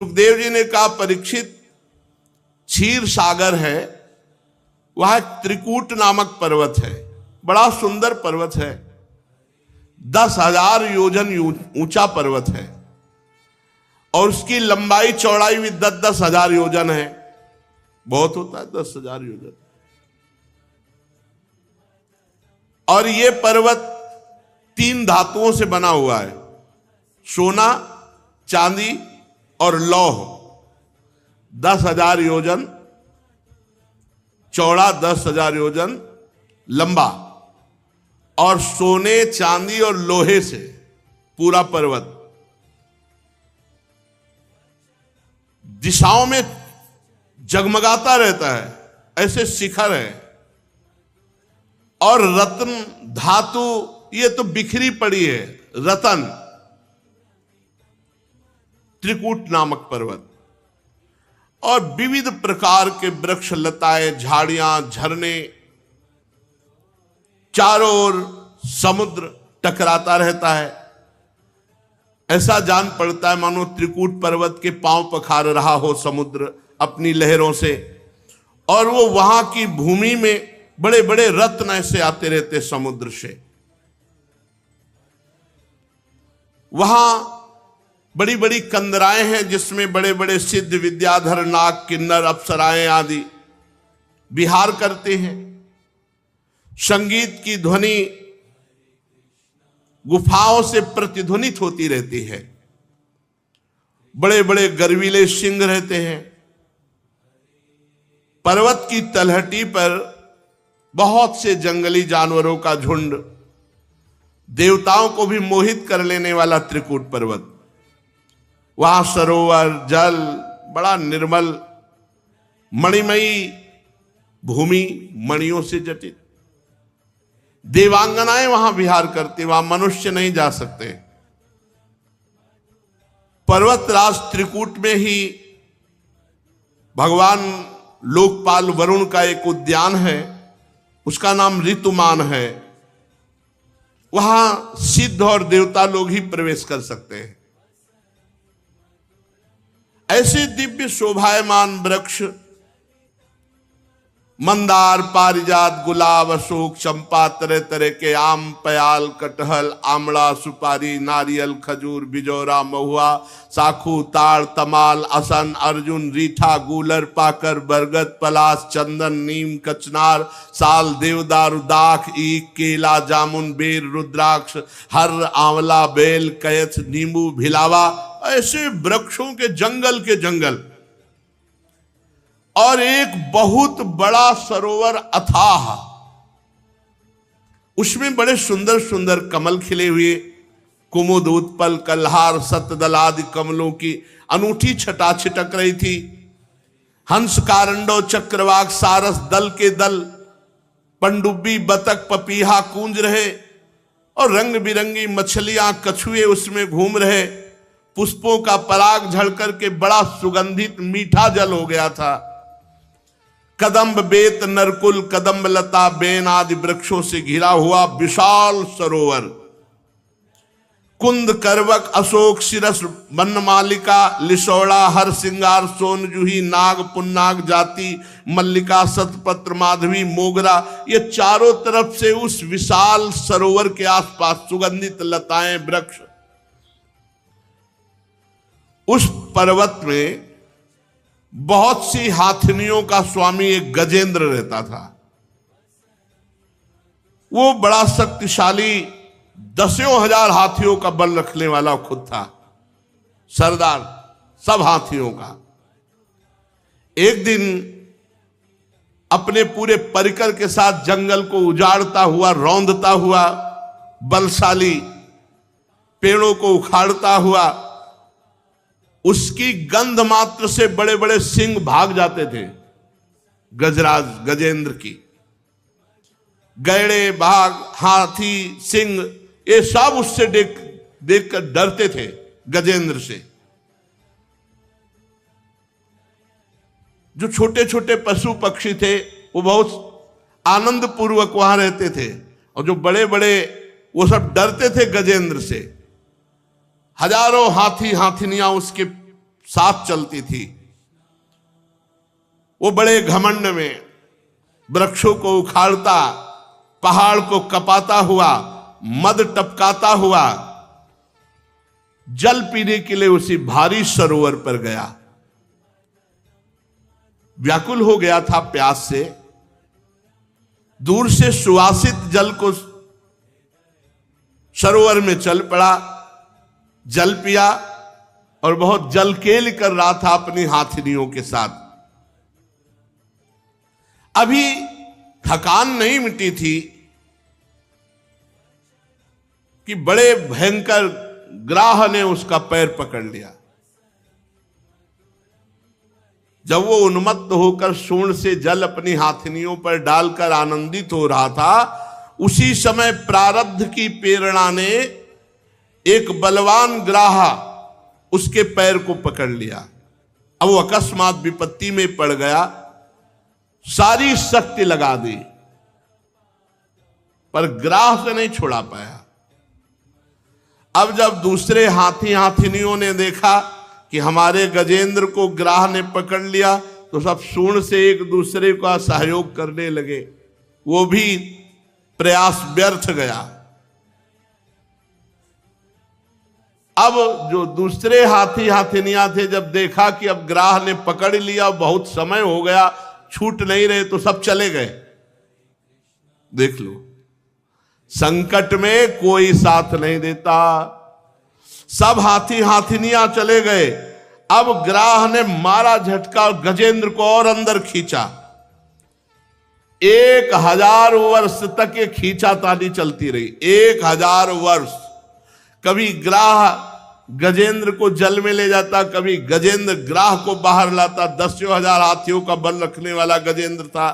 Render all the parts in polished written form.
सुखदेव जी ने कहा, परीक्षित, क्षीर सागर है, वह एक त्रिकूट नामक पर्वत है, बड़ा सुंदर पर्वत है, 10,000 योजन ऊंचा पर्वत है और उसकी लंबाई चौड़ाई भी 10,000 योजन है। बहुत होता है 10,000 योजन। और ये पर्वत 3 धातुओं से बना हुआ है, सोना, चांदी और लौह। 10,000 योजन चौड़ा, 10,000 योजन लंबा, और सोने, चांदी और लोहे से पूरा पर्वत। दिशाओं में जगमगाता रहता है, ऐसे शिखर है। और रत्न धातु ये तो बिखरी पड़ी है, रतन। त्रिकूट नामक पर्वत, और विविध प्रकार के वृक्ष, लताएं, झाड़ियां, झरने, चारों ओर समुद्र टकराता रहता है। ऐसा जान पड़ता है मानो त्रिकूट पर्वत के पांव पखार रहा हो समुद्र अपनी लहरों से। और वो वहां की भूमि में बड़े बड़े रत्न ऐसे आते रहते समुद्र से। वहां बड़ी बड़ी कंदराएं हैं जिसमें बड़े बड़े सिद्ध, विद्याधर, नाग, किन्नर, अप्सराएं आदि विहार करते हैं। संगीत की ध्वनि गुफाओं से प्रतिध्वनित होती रहती है। बड़े बड़े गर्वीले सिंह रहते हैं। पर्वत की तलहटी पर बहुत से जंगली जानवरों का झुंड, देवताओं को भी मोहित कर लेने वाला त्रिकूट पर्वत। वहां सरोवर, जल, बड़ा निर्मल, मणिमयी भूमि, मणियों से जटित। देवांगनाएं वहां विहार करती, वहां मनुष्य नहीं जा सकते। पर्वतराज त्रिकूट में ही भगवान लोकपाल वरुण का एक उद्यान है, उसका नाम ऋतुमान है। वहां सिद्ध और देवता लोग ही प्रवेश कर सकते हैं। ऐसे दिव्य शोभायमान वृक्ष, मंदार, पारिजात, गुलाब, अशोक, चंपा, तरह तरह के आम, पयाल, कटहल, आमला, सुपारी, नारियल, खजूर, बिजौरा, महुआ, साखू, ताड़, तमाल, असन, अर्जुन, रीठा, गूलर, पाकर, बरगद, पलास, चंदन, नीम, कचनार, साल, देवदार, दाख, ईख, केला, जामुन, बेर, रुद्राक्ष, हर, आंवला, बेल, कयथ, नींबू, भिलावा, ऐसे वृक्षों के जंगल। और एक बहुत बड़ा सरोवर अथाह, उसमें बड़े सुंदर सुंदर कमल खिले हुए, कुमुद, उत्पल, कल्हार, सतदल आदि कमलों की अनूठी छटा छिटक रही थी। हंस, कारंडो, चक्रवाक, सारस, दल के दल, पंडुब्बी, बतख, पपीहा कूंज रहे, और रंग बिरंगी मछलियां, कछुए उसमें घूम रहे। पुष्पों का पराग झड़ करके बड़ा सुगंधित मीठा जल हो गया था। कदम्ब, बेत, नरकुल, कदम्ब लता, बेन आदि वृक्षों से घिरा हुआ विशाल सरोवर। कुंद, करवक, अशोक, शिरस, वनमालिका, लिसौड़ा, हर सिंगार, सोन जूही, नाग, पुन्नाग जाति, मल्लिका, सतपत्र, माधवी, मोगरा, ये चारों तरफ से उस विशाल सरोवर के आसपास सुगंधित लताएं, वृक्ष। उस पर्वत में बहुत सी हाथिनियों का स्वामी एक गजेंद्र रहता था। वो बड़ा शक्तिशाली, 10,000 हाथियों का बल रखने वाला खुद था, सरदार सब हाथियों का। एक दिन अपने पूरे परिकर के साथ जंगल को उजाड़ता हुआ, रौंदता हुआ, बलशाली पेड़ों को उखाड़ता हुआ, उसकी गंध मात्र से बड़े बड़े सिंह भाग जाते थे। गजराज गजेंद्र की गैड़े, बाघ, हाथी, सिंह, ये सब उससे देखकर डरते थे गजेंद्र से। जो छोटे छोटे पशु पक्षी थे वो बहुत आनंद पूर्वक वहां रहते थे, और जो बड़े बड़े वो सब डरते थे गजेंद्र से। हजारों हाथी हाथिनियां उसके साथ चलती थी। वो बड़े घमंड में वृक्षों को उखाड़ता, पहाड़ को कपाता हुआ, मद टपकाता हुआ जल पीने के लिए उसी भारी सरोवर पर गया। व्याकुल हो गया था प्यास से, दूर से सुवासित जल को सरोवर में चल पड़ा, जल पिया और बहुत जलकेल कर रहा था अपनी हाथिनियों के साथ। अभी थकान नहीं मिटी थी कि बड़े भयंकर ग्राह ने उसका पैर पकड़ लिया। जब वो उन्मत्त होकर सूंड से जल अपनी हाथिनियों पर डालकर आनंदित हो रहा था, उसी समय प्रारब्ध की प्रेरणा ने एक बलवान ग्राह उसके पैर को पकड़ लिया। अब वो अकस्मात विपत्ति में पड़ गया, सारी शक्ति लगा दी पर ग्राह से नहीं छुड़ा पाया। अब जब दूसरे हाथिनियों ने देखा कि हमारे गजेंद्र को ग्राह ने पकड़ लिया, तो सब सूंड से एक दूसरे का सहयोग करने लगे। वो भी प्रयास व्यर्थ गया। अब जो दूसरे हाथिनियां थे, जब देखा कि अब ग्राह ने पकड़ लिया, बहुत समय हो गया, छूट नहीं रहे, तो सब चले गए। देख लो, संकट में कोई साथ नहीं देता। सब हाथिनियां चले गए। अब ग्राह ने मारा झटका और गजेंद्र को और अंदर खींचा। 1000 वर्ष तक ये खींचातानी चलती रही। 1000 वर्ष। कभी ग्राह गजेंद्र को जल में ले जाता, कभी गजेंद्र ग्राह को बाहर लाता। 10,000 हाथियों का बल रखने वाला गजेंद्र था।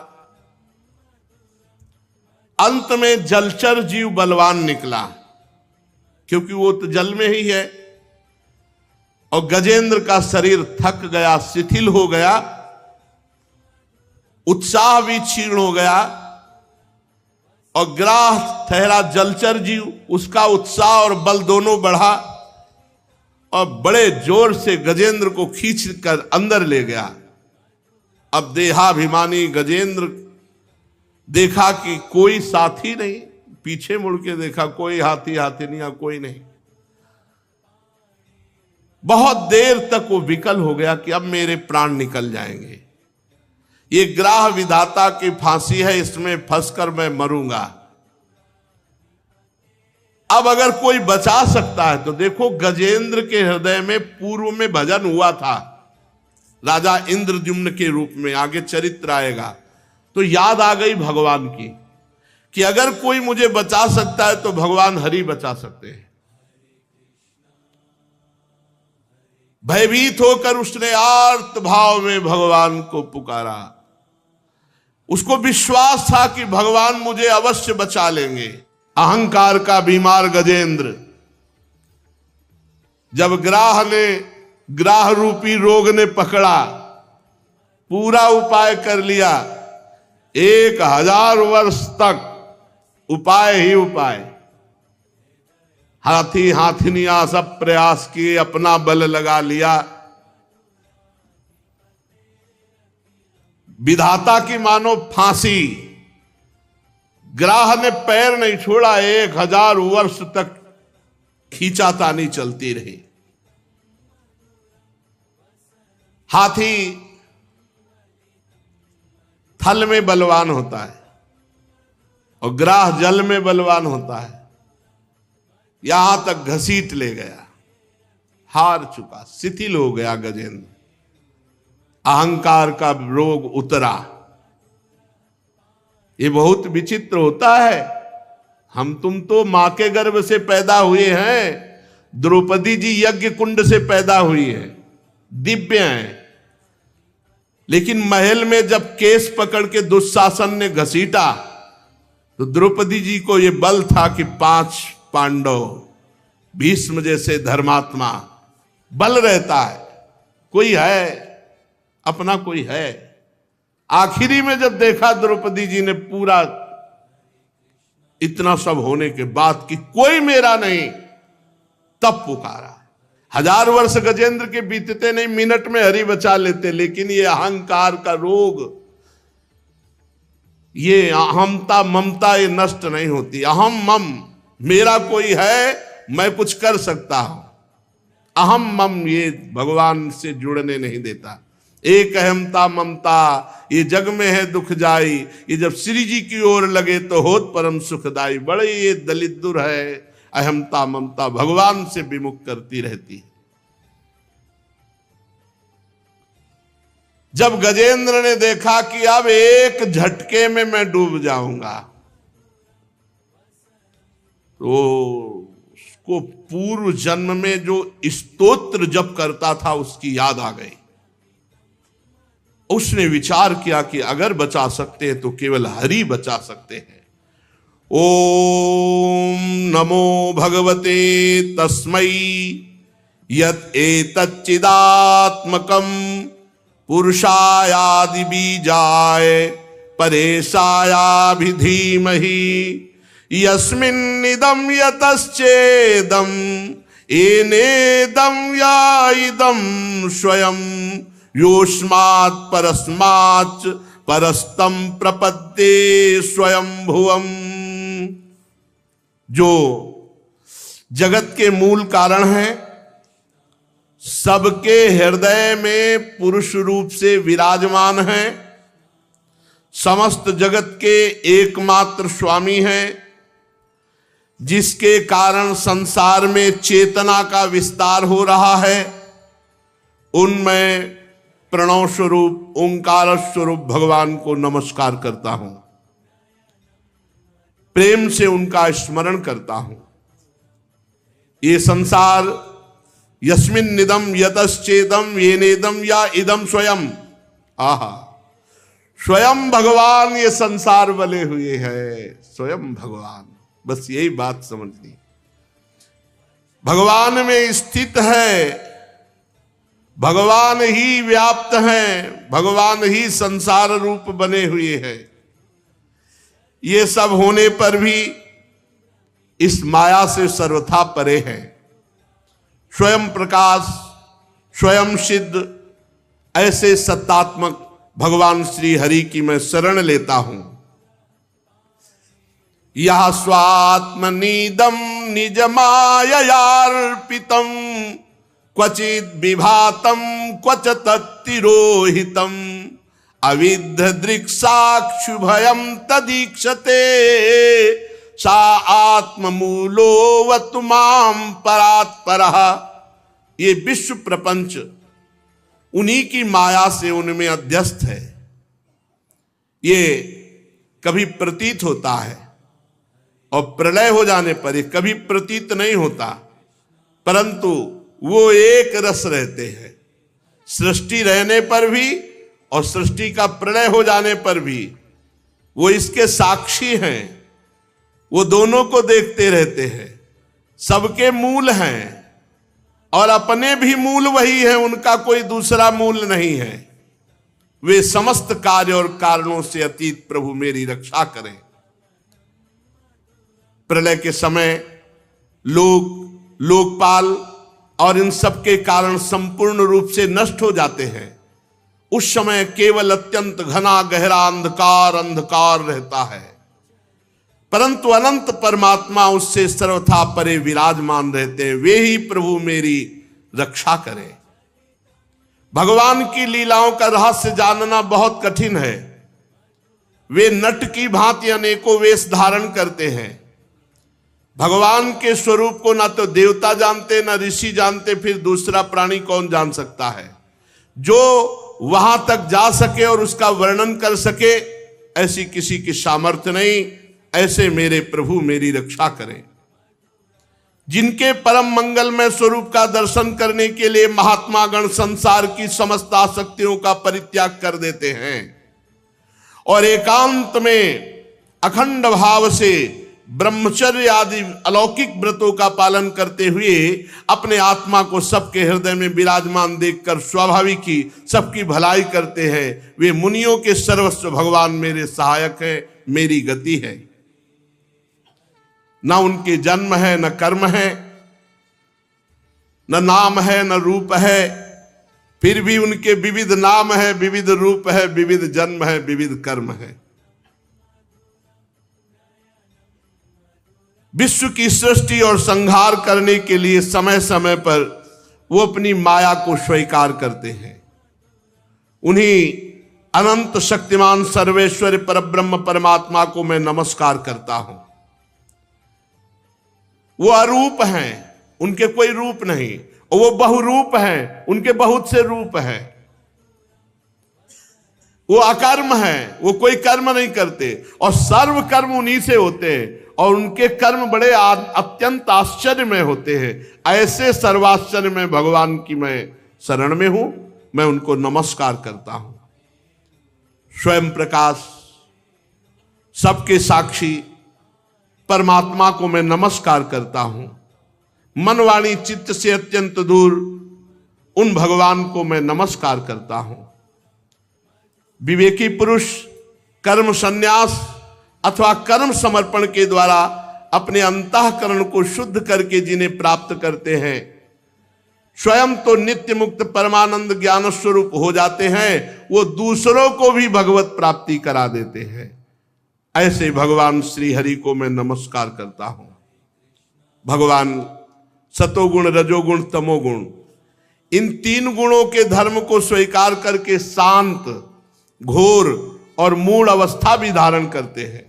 अंत में जलचर जीव बलवान निकला, क्योंकि वो तो जल में ही है। और गजेंद्र का शरीर थक गया, शिथिल हो गया, उत्साह भी क्षीण हो गया। और ग्राह ठहरा जलचर जीव, उसका उत्साह और बल दोनों बढ़ा और बड़े जोर से गजेंद्र को खींच कर अंदर ले गया। अब देहाभिमानी गजेंद्र देखा कि कोई साथी नहीं, पीछे मुड़ के देखा कोई हाथिनियां कोई नहीं। बहुत देर तक वो विकल हो गया कि अब मेरे प्राण निकल जाएंगे, ये ग्राह विधाता की फांसी है, इसमें फंसकर मैं मरूंगा। अब अगर कोई बचा सकता है तो देखो, गजेंद्र के हृदय में पूर्व में भजन हुआ था राजा इंद्रद्युम्न के रूप में, आगे चरित्र आएगा। तो याद आ गई भगवान की कि अगर कोई मुझे बचा सकता है तो भगवान हरि बचा सकते हैं। भयभीत होकर उसने आर्त भाव में भगवान को पुकारा। उसको विश्वास था कि भगवान मुझे अवश्य बचा लेंगे। अहंकार का बीमार गजेंद्र जब ग्राह रूपी रोग ने पकड़ा, पूरा उपाय कर लिया। 1000 वर्ष तक उपाय ही उपाय। हाथिनियां सब प्रयास किए, अपना बल लगा लिया। विधाता की मानो फांसी, ग्राह ने पैर नहीं छोड़ा। 1000 वर्ष तक खींचातानी चलती रही। हाथी थल में बलवान होता है और ग्राह जल में बलवान होता है। यहां तक घसीट ले गया, हार चुका, शिथिल हो गया गजेंद्र। अहंकार का रोग उतरा। ये बहुत विचित्र होता है। हम तुम तो मां के गर्भ से पैदा हुए हैं, द्रौपदी जी यज्ञ कुंड से पैदा हुई है, दिव्य हैं। लेकिन महल में जब केस पकड़ के दुशासन ने घसीटा तो द्रौपदी जी को यह बल था कि 5 पांडव, भीष्म जैसे धर्मात्मा, बल रहता है, कोई है, अपना कोई है। आखिरी में जब देखा द्रौपदी जी ने पूरा इतना सब होने के बाद कि कोई मेरा नहीं, तब पुकारा। 1000 वर्ष गजेंद्र के बीतते नहीं, मिनट में हरि बचा लेते। लेकिन ये अहंकार का रोग, ये अहमता ममता, ये नष्ट नहीं होती। अहम मम, मेरा कोई है, मैं कुछ कर सकता हूं। अहम मम ये भगवान से जुड़ने नहीं देता। एक अहमता ममता ये जग में है दुख जाई, ये जब श्री जी की ओर लगे तो होत परम सुखदाई। बड़े ये दलित दुर है, अहमता ममता भगवान से विमुख करती रहती है। जब गजेंद्र ने देखा कि अब एक झटके में मैं डूब जाऊंगा, तो उसको पूर्व जन्म में जो स्तोत्र जप करता था उसकी याद आ गई। उसने विचार किया कि अगर बचा सकते हैं तो केवल हरि बचा सकते हैं। ओम नमो भगवते तस्मै यत् एतच्चिदात्मकं पुरुषायादि बीजाय परेशायाभि धीमहि यस्मिन्निदं यतश्चेदं एनेदं या इदं स्वयं योस्मात् परस्माच् परस्तम प्रपद्ये स्वयं भुवम। जो जगत के मूल कारण है, सबके हृदय में पुरुष रूप से विराजमान है, समस्त जगत के एकमात्र स्वामी हैं, जिसके कारण संसार में चेतना का विस्तार हो रहा है, उनमें प्रणव स्वरूप ओंकार स्वरूप भगवान को नमस्कार करता हूं, प्रेम से उनका स्मरण करता हूं। ये संसार यस्मिन् निदम यतश्चेदम येनेदम या इदम स्वयं, आहा, स्वयं भगवान ये संसार बने हुए है, स्वयं भगवान। बस यही बात समझनी, भगवान में स्थित है, भगवान ही व्याप्त हैं, भगवान ही संसार रूप बने हुए हैं। ये सब होने पर भी इस माया से सर्वथा परे हैं। स्वयं प्रकाश, स्वयं सिद्ध, ऐसे सत्तात्मक भगवान श्री हरि की मैं शरण लेता हूं। यह स्वात्मनीदम निज माययार्पितम क्वचित विभातम क्वच तत्तिरोहितम अविद्ध दृक्साक्षुभयम तदीक्षते सा आत्ममूलो वतुमाम परात्परः। ये विश्व प्रपंच उन्हीं की माया से उनमें अध्यस्त है। ये कभी प्रतीत होता है और प्रलय हो जाने पर ये कभी प्रतीत नहीं होता, परंतु वो एक रस रहते हैं। सृष्टि रहने पर भी और सृष्टि का प्रलय हो जाने पर भी वो इसके साक्षी हैं, वो दोनों को देखते रहते हैं, सबके मूल हैं और अपने भी मूल वही है, उनका कोई दूसरा मूल नहीं है। वे समस्त कार्य और कारणों से अतीत प्रभु मेरी रक्षा करें। प्रलय के समय लोकपाल और इन सब के कारण संपूर्ण रूप से नष्ट हो जाते हैं। उस समय केवल अत्यंत घना गहरा अंधकार रहता है, परंतु अनंत परमात्मा उससे सर्वथा परे विराजमान रहते हैं। वे ही प्रभु मेरी रक्षा करें। भगवान की लीलाओं का रहस्य जानना बहुत कठिन है। वे नट की भांति अनेकों वेश धारण करते हैं। भगवान के स्वरूप को ना तो देवता जानते, ना ऋषि जानते, फिर दूसरा प्राणी कौन जान सकता है। जो वहां तक जा सके और उसका वर्णन कर सके, ऐसी किसी की सामर्थ्य नहीं। ऐसे मेरे प्रभु मेरी रक्षा करें। जिनके परम मंगलमय स्वरूप का दर्शन करने के लिए महात्मा गण संसार की समस्त आसक्तियों का परित्याग कर देते हैं और एकांत में अखंड भाव से ब्रह्मचर्य आदि अलौकिक व्रतों का पालन करते हुए अपने आत्मा को सबके हृदय में विराजमान देखकर स्वाभाविक ही सबकी भलाई करते हैं। वे मुनियों के सर्वस्व भगवान मेरे सहायक हैं, मेरी गति है। ना उनके जन्म है, न कर्म है, न नाम है न रूप है, फिर भी उनके विविध नाम है, विविध रूप है, विविध जन्म है, विविध कर्म है। विश्व की सृष्टि और संहार करने के लिए समय समय पर वो अपनी माया को स्वीकार करते हैं। उन्हीं अनंत शक्तिमान सर्वेश्वर परब्रह्म परमात्मा को मैं नमस्कार करता हूं। वो अरूप हैं, उनके कोई रूप नहीं, और वो बहुरूप हैं, उनके बहुत से रूप हैं। वो अकर्म हैं, वो कोई कर्म नहीं करते, और सर्व कर्म उन्हीं से होते हैं, और उनके कर्म बड़े अत्यंत आश्चर्य में होते हैं। ऐसे सर्वाश्चर्य में भगवान की मैं शरण में हूं, मैं उनको नमस्कार करता हूं। स्वयं प्रकाश, सबके साक्षी परमात्मा को मैं नमस्कार करता हूं। मन वाणी चित्त से अत्यंत दूर उन भगवान को मैं नमस्कार करता हूं। विवेकी पुरुष कर्म संन्यास अथवा कर्म समर्पण के द्वारा अपने अंतःकरण को शुद्ध करके जिन्हें प्राप्त करते हैं, स्वयं तो नित्य मुक्त परमानंद ज्ञान स्वरूप हो जाते हैं, वो दूसरों को भी भगवत प्राप्ति करा देते हैं। ऐसे भगवान श्री हरि को मैं नमस्कार करता हूं। भगवान सतोगुण, रजोगुण, तमोगुण, इन तीन गुणों के धर्म को स्वीकार करके शांत, घोर और मूल अवस्था भी धारण करते हैं,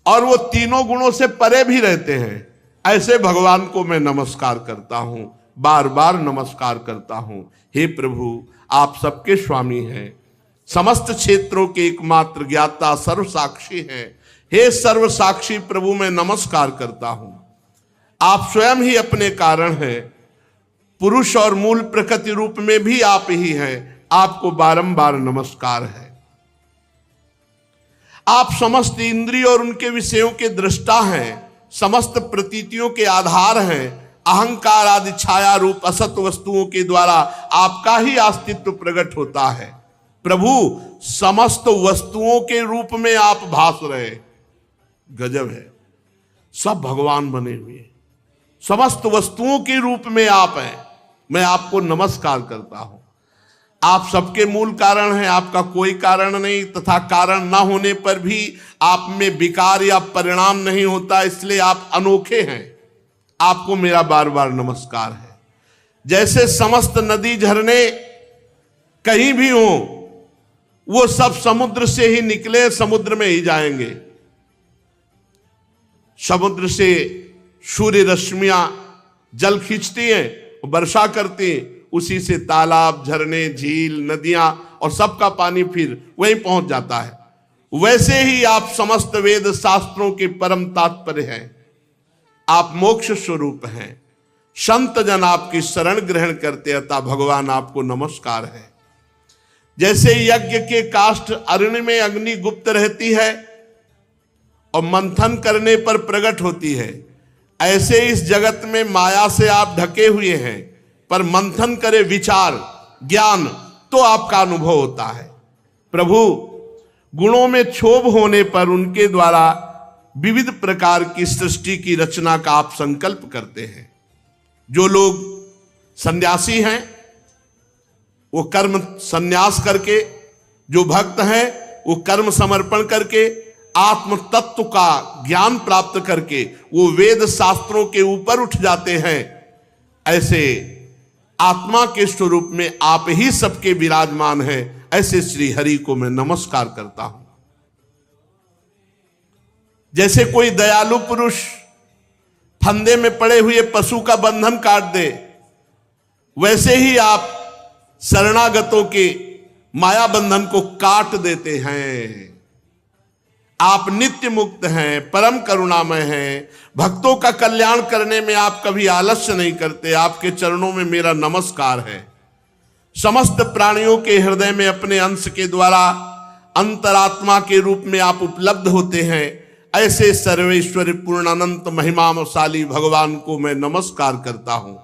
और वो तीनों गुणों से परे भी रहते हैं। ऐसे भगवान को मैं नमस्कार करता हूं, बार बार नमस्कार करता हूं। हे प्रभु, आप सबके स्वामी हैं, समस्त क्षेत्रों के एकमात्र ज्ञाता, सर्व साक्षी हैं। हे सर्व साक्षी प्रभु, मैं नमस्कार करता हूं। आप स्वयं ही अपने कारण हैं, पुरुष और मूल प्रकृति रूप में भी आप ही हैं। आपको बारंबार नमस्कार है। आप समस्त इंद्रिय और उनके विषयों के दृष्टा हैं, समस्त प्रतीतियों के आधार हैं। अहंकार आदि छाया रूप असत वस्तुओं के द्वारा आपका ही अस्तित्व प्रकट होता है। प्रभु, समस्त वस्तुओं के रूप में आप भास रहे, गजब है। सब भगवान बने हुए, समस्त वस्तुओं के रूप में आप हैं। मैं आपको नमस्कार करता हूं। आप सबके मूल कारण हैं, आपका कोई कारण नहीं, तथा कारण ना होने पर भी आप में विकार या परिणाम नहीं होता, इसलिए आप अनोखे हैं। आपको मेरा बार बार नमस्कार है। जैसे समस्त नदी झरने कहीं भी हो, वो सब समुद्र से ही निकले, समुद्र में ही जाएंगे। समुद्र से सूर्य रश्मियां जल खींचती हैं, वर्षा करती हैं, उसी से तालाब, झरने, झील, नदियां और सबका पानी फिर वहीं पहुंच जाता है। वैसे ही आप समस्त वेद शास्त्रों के परम तात्पर्य हैं। आप मोक्ष स्वरूप हैं। संत जन आपकी शरण ग्रहण करते, अतः भगवान आपको नमस्कार है। जैसे यज्ञ के काष्ठ अरण्य में अग्नि गुप्त रहती है और मंथन करने पर प्रकट होती है, ऐसे इस जगत में माया से आप ढके हुए हैं, पर मंथन करे विचार, ज्ञान, तो आपका अनुभव होता है। प्रभु, गुणों में क्षोभ होने पर उनके द्वारा विविध प्रकार की सृष्टि की रचना का आप संकल्प करते हैं। जो लोग सन्यासी हैं वो कर्म संन्यास करके, जो भक्त हैं वो कर्म समर्पण करके, आत्म तत्व का ज्ञान प्राप्त करके वो वेद शास्त्रों के ऊपर उठ जाते हैं। ऐसे आत्मा के स्वरूप में आप ही सबके विराजमान हैं। ऐसे श्री हरि को मैं नमस्कार करता हूं। जैसे कोई दयालु पुरुष फंदे में पड़े हुए पशु का बंधन काट दे, वैसे ही आप शरणागतों के माया बंधन को काट देते हैं। आप नित्य मुक्त हैं, परम करुणामय हैं। भक्तों का कल्याण करने में आप कभी आलस्य नहीं करते। आपके चरणों में मेरा नमस्कार है। समस्त प्राणियों के हृदय में अपने अंश के द्वारा अंतरात्मा के रूप में आप उपलब्ध होते हैं। ऐसे सर्वेश्वर पूर्णानंत महिमाशाली भगवान को मैं नमस्कार करता हूं।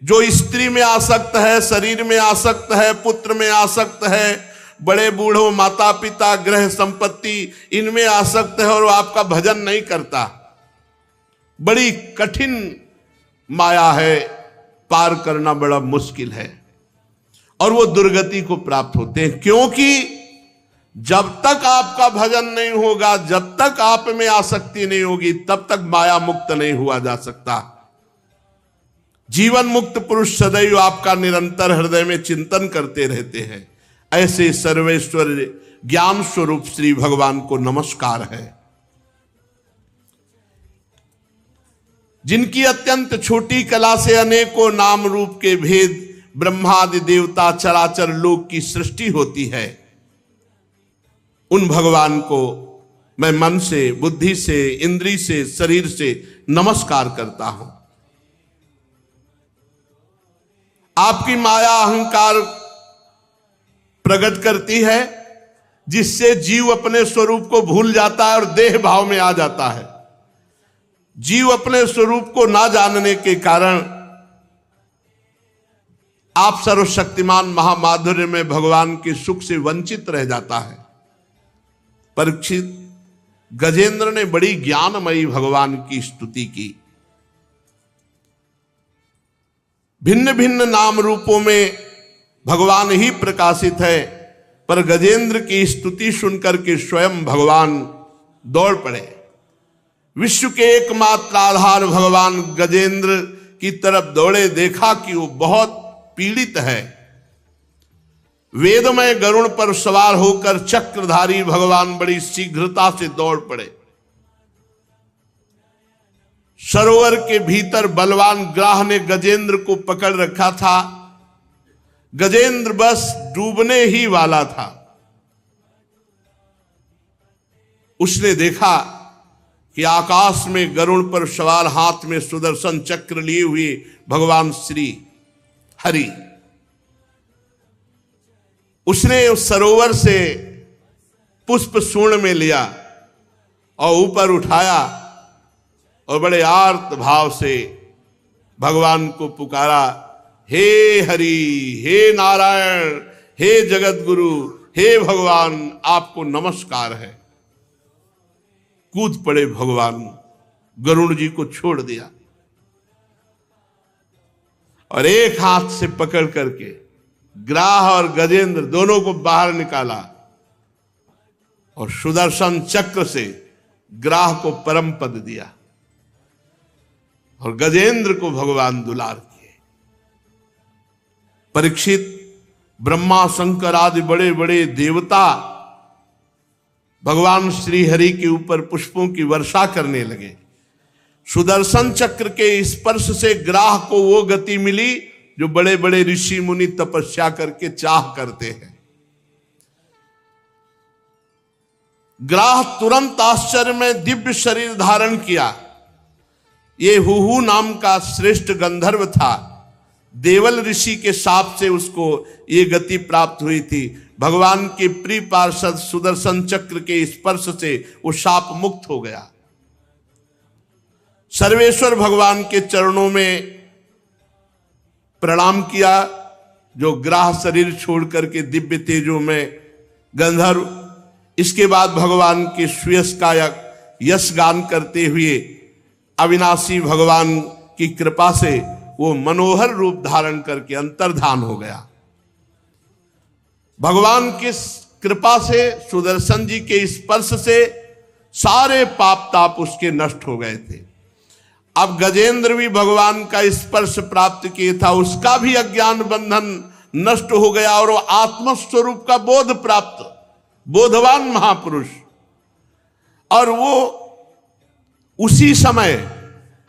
जो स्त्री में आसक्त है, शरीर में आसक्त है, पुत्र में आसक्त है, बड़े बूढ़ों, माता पिता, ग्रह संपत्ति, इनमें आसक्त है और वो आपका भजन नहीं करता, बड़ी कठिन माया है, पार करना बड़ा मुश्किल है और वो दुर्गति को प्राप्त होते हैं। क्योंकि जब तक आपका भजन नहीं होगा, जब तक आप में आसक्ति नहीं होगी, तब तक माया मुक्त नहीं हुआ जा सकता। जीवन मुक्त पुरुष सदैव आपका निरंतर हृदय में चिंतन करते रहते हैं। ऐसे सर्वेश्वर ज्ञान स्वरूप श्री भगवान को नमस्कार है, जिनकी अत्यंत छोटी कला से अनेकों नाम रूप के भेद ब्रह्मादि देवता चराचर लोक की सृष्टि होती है। उन भगवान को मैं मन से, बुद्धि से, इंद्री से, शरीर से नमस्कार करता हूं। आपकी माया अहंकार प्रकट करती है, जिससे जीव अपने स्वरूप को भूल जाता है और देह भाव में आ जाता है। जीव अपने स्वरूप को ना जानने के कारण आप सर्वशक्तिमान महामाधुर्य में भगवान के सुख से वंचित रह जाता है। परीक्षित, गजेंद्र ने बड़ी ज्ञानमयी भगवान की स्तुति की। भिन्न भिन्न नाम रूपों में भगवान ही प्रकाशित है, पर गजेंद्र की स्तुति सुनकर के स्वयं भगवान दौड़ पड़े। विश्व के एकमात्र आधार भगवान गजेंद्र की तरफ दौड़े, देखा कि वो बहुत पीड़ित है। वेदमय गरुड़ पर सवार होकर चक्रधारी भगवान बड़ी शीघ्रता से दौड़ पड़े। सरोवर के भीतर बलवान ग्राह ने गजेंद्र को पकड़ रखा था। गजेंद्र बस डूबने ही वाला था। उसने देखा कि आकाश में गरुड़ पर सवार, हाथ में सुदर्शन चक्र लिए हुए भगवान श्री हरि, उसने उस सरोवर से पुष्प सूर्ण में लिया और ऊपर उठाया और बड़े आर्त भाव से भगवान को पुकारा, हे हरि, हे नारायण, हे जगत गुरु, हे भगवान, आपको नमस्कार है। कूद पड़े भगवान, गरुड़ जी को छोड़ दिया और एक हाथ से पकड़ करके ग्राह और गजेंद्र दोनों को बाहर निकाला और सुदर्शन चक्र से ग्राह को परम पद दिया और गजेंद्र को भगवान दुलार किए। परीक्षित, ब्रह्मा शंकर आदि बड़े बड़े देवता भगवान श्री हरि के ऊपर पुष्पों की वर्षा करने लगे। सुदर्शन चक्र के स्पर्श से ग्राह को वो गति मिली जो बड़े बड़े ऋषि मुनि तपस्या करके चाह करते हैं। ग्राह तुरंत आश्चर्य में दिव्य शरीर धारण किया। ये हुहू नाम का श्रेष्ठ गंधर्व था। देवल ऋषि के शाप से उसको ये गति प्राप्त हुई थी। भगवान के प्रिय पार्षद सुदर्शन चक्र के स्पर्श से वो शाप मुक्त हो गया। सर्वेश्वर भगवान के चरणों में प्रणाम किया, जो ग्राह शरीर छोड़ करके दिव्य तेजों में गंधर्व। इसके बाद भगवान के सुयश का यश गान करते हुए अविनाशी भगवान की कृपा से वो मनोहर रूप धारण करके अंतर्धान हो गया। भगवान की कृपा से, सुदर्शन जी के स्पर्श से सारे पाप ताप उसके नष्ट हो गए थे। अब गजेंद्र भी भगवान का स्पर्श प्राप्त किया था, उसका भी अज्ञान बंधन नष्ट हो गया और वो आत्मस्वरूप का बोध प्राप्त, बोधवान महापुरुष। और वो उसी समय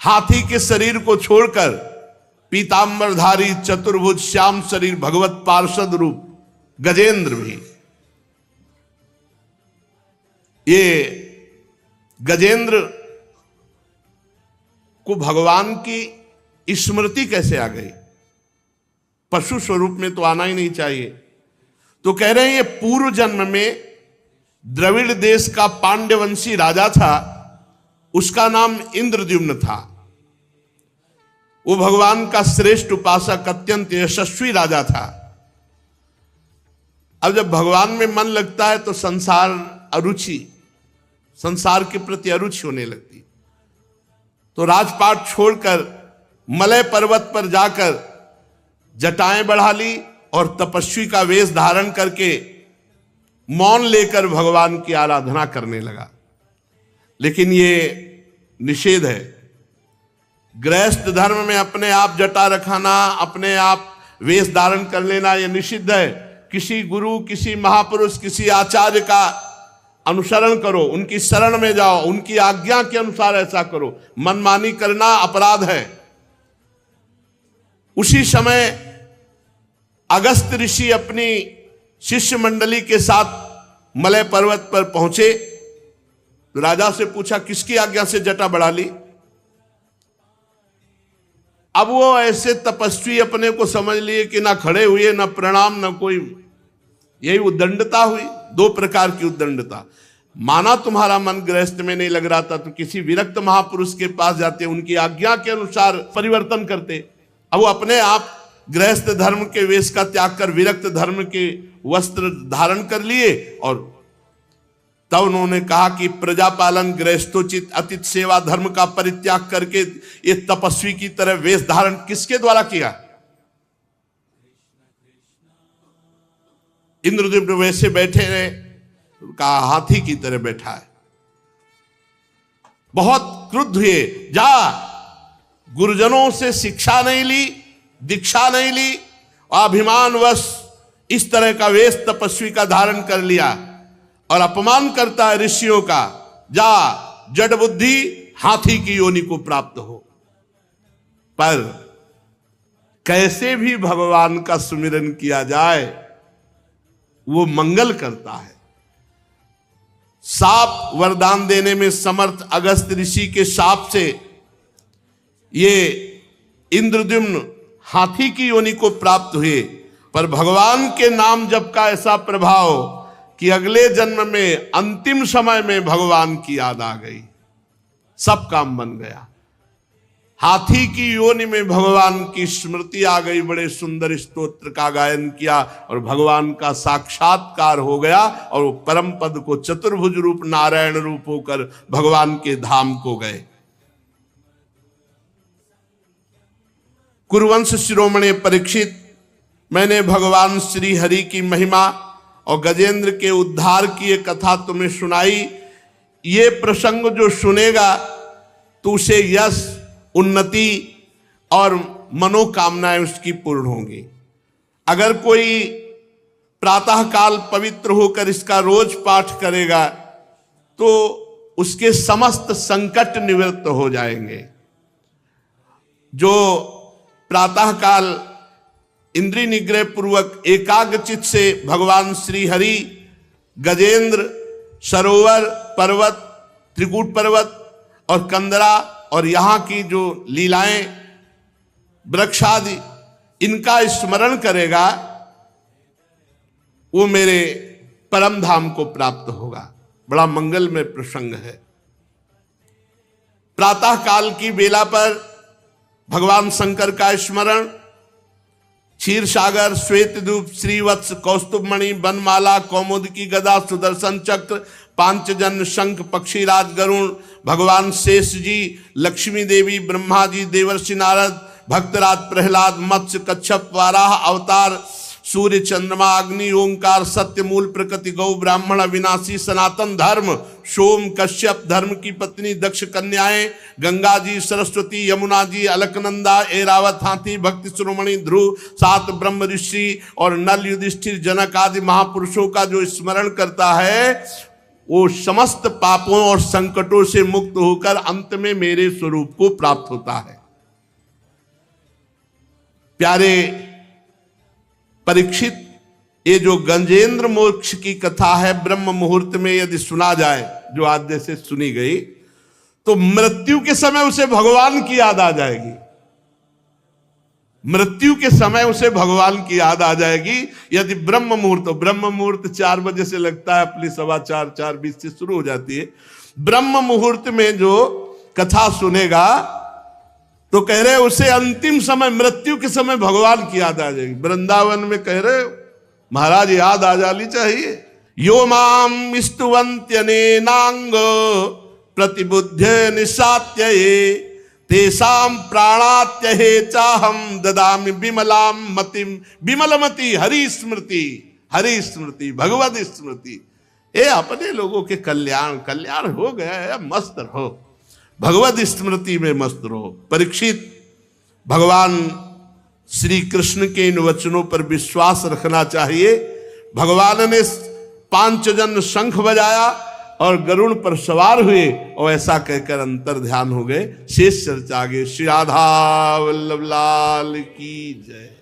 हाथी के शरीर को छोड़कर पीतांबरधारी चतुर्भुज श्याम शरीर भगवत पार्षद रूप गजेंद्र भी, ये गजेंद्र को भगवान की स्मृति कैसे आ गई? पशु स्वरूप में तो आना ही नहीं चाहिए। तो कह रहे हैं ये पूर्व जन्म में द्रविड़ देश का पांड्यवंशी राजा था, उसका नाम इंद्रद्युम्न था। वो भगवान का श्रेष्ठ उपासक, अत्यंत यशस्वी राजा था। अब जब भगवान में मन लगता है तो संसार के प्रति अरुचि होने लगती। तो राजपाट छोड़कर मलय पर्वत पर जाकर जटाएं बढ़ा ली और तपस्वी का वेश धारण करके मौन लेकर भगवान की आराधना करने लगा। लेकिन ये निषेध है। गृहस्थ धर्म में अपने आप जटा रखाना, अपने आप वेश धारण कर लेना यह निषिद्ध है। किसी गुरु, किसी महापुरुष, किसी आचार्य का अनुसरण करो, उनकी शरण में जाओ, उनकी आज्ञा के अनुसार ऐसा करो। मनमानी करना अपराध है। उसी समय अगस्त ऋषि अपनी शिष्य मंडली के साथ मलय पर्वत पर पहुंचे। तो राजा से पूछा, किसकी आज्ञा से जटा बढ़ा ली? अब वो ऐसे तपस्वी अपने को समझ लिए कि ना खड़े हुए, ना प्रणाम, ना कोई। यही उद्दंडता हुई। दो प्रकार की उद्दंडता। माना तुम्हारा मन गृहस्थ में नहीं लग रहा था तो किसी विरक्त महापुरुष के पास जाते, उनकी आज्ञा के अनुसार परिवर्तन करते। अब वो अपने आप गृहस्थ धर्म के वेश का त्याग कर विरक्त धर्म के वस्त्र धारण कर लिए। और तब उन्होंने कहा कि प्रजापालन, गृहस्थोचित, अतिथि सेवा, धर्म का परित्याग करके ये तपस्वी की तरह वेश धारण किसके द्वारा किया? इंद्रदेव वैसे बैठे रहे, कहा हाथी की तरह बैठा है। बहुत क्रुद्ध हुए। जा, गुरुजनों से शिक्षा नहीं ली, दीक्षा नहीं ली, अभिमानवश इस तरह का वेश तपस्वी का धारण कर लिया और अपमान करता है ऋषियों का। जा, जड़ बुद्धि, हाथी की योनि को प्राप्त हो। पर कैसे भी भगवान का सुमिरन किया जाए वो मंगल करता है। साप वरदान देने में समर्थ अगस्त ऋषि के साप से ये इंद्रद्युम्न हाथी की योनि को प्राप्त हुए। पर भगवान के नाम जप का ऐसा प्रभाव कि अगले जन्म में अंतिम समय में भगवान की याद आ गई, सब काम बन गया। हाथी की योनि में भगवान की स्मृति आ गई, बड़े सुंदर स्तोत्र का गायन किया और भगवान का साक्षात्कार हो गया और वो परम पद को चतुर्भुज रूप नारायण रूप होकर भगवान के धाम को गए। कुरुवंश शिरोमणि परीक्षित, मैंने भगवान श्री हरि की महिमा और गजेंद्र के उद्धार की एक कथा तुम्हें सुनाई। ये प्रसंग जो सुनेगा तो उसे यश, उन्नति और मनोकामनाएं उसकी पूर्ण होंगी। अगर कोई प्रातः काल पवित्र होकर इसका रोज पाठ करेगा तो उसके समस्त संकट निवृत्त हो जाएंगे। जो प्रातः काल इंद्रिय निग्रह पूर्वक एकाग्रचित से भगवान श्री हरि, गजेंद्र, सरोवर पर्वत, त्रिकूट पर्वत और कंदरा और यहाँ की जो लीलाएं, वृक्षादि, इनका स्मरण करेगा वो मेरे परम धाम को प्राप्त होगा। बड़ा मंगलमय प्रसंग है। प्रातः काल की बेला पर भगवान शंकर का स्मरण, क्षीर सागर, श्वेत दूप, श्रीवत्स, कौस्तुभमणि, बनमाला, कौमुदकी गदा, सुदर्शन चक्र, पांचजन्य, शंख, पक्षीराज गरुण, भगवान शेष जी, लक्ष्मी देवी, ब्रह्मा जी, देवर्षि नारद, भक्तराज प्रहलाद, मत्स्य, कच्छप, वाराह अवतार, सूर्य, चंद्रमा, अग्नि, ओंकार, सत्य, मूल, प्रकृति, गौ, ब्राह्मण, अविनाशी, सनातन धर्म, सोम, कश्यप, धर्म की पत्नी, दक्ष कन्याएं, गंगा जी, सरस्वती, यमुना जी, अलकनंदा, एरावत हाथी, भक्ति शिरोमणि, ध्रुव, 7 ब्रह्म ऋषि और नल, युधिष्ठिर, जनक आदि महापुरुषों का जो स्मरण करता है वो समस्त पापों और संकटों से मुक्त होकर अंत में मेरे स्वरूप को प्राप्त होता है। प्यारे परीक्षित, ये जो गजेंद्र मोक्ष की कथा है ब्रह्म मुहूर्त में यदि सुना जाए, जो आज जैसे सुनी गई, तो मृत्यु के समय उसे भगवान की याद आ जाएगी। मृत्यु के समय उसे भगवान की याद आ जाएगी। यदि ब्रह्म मुहूर्त, ब्रह्म मुहूर्त 4 बजे से लगता है, अपनी 4:15, 4:20 से शुरू हो जाती है। ब्रह्म मुहूर्त में जो कथा सुनेगा तो कह रहे उसे अंतिम समय, मृत्यु के समय भगवान की याद आ जाएगी। वृंदावन में कह रहे महाराज याद आ जानी चाहिए। यो माम स्तुवन्त्यनेनांग प्रतिबुद्ध निशात्ये तेसाम प्राणात्यहे चाहम ददामि विमलाम मतिम। विमलमति हरि स्मृति भगवत स्मृति। ये अपने लोगों के कल्याण हो गया है, मस्त रहो, भगवत स्मृति में मस्त रहो। परीक्षित, भगवान श्री कृष्ण के इन वचनों पर विश्वास रखना चाहिए। भगवान ने 5 जन शंख बजाया और गरुड़ पर सवार हुए और ऐसा कहकर अंतर ध्यान हो गए। शेष चर्चा आगे। श्री राधा वल्लभ लाल की जय।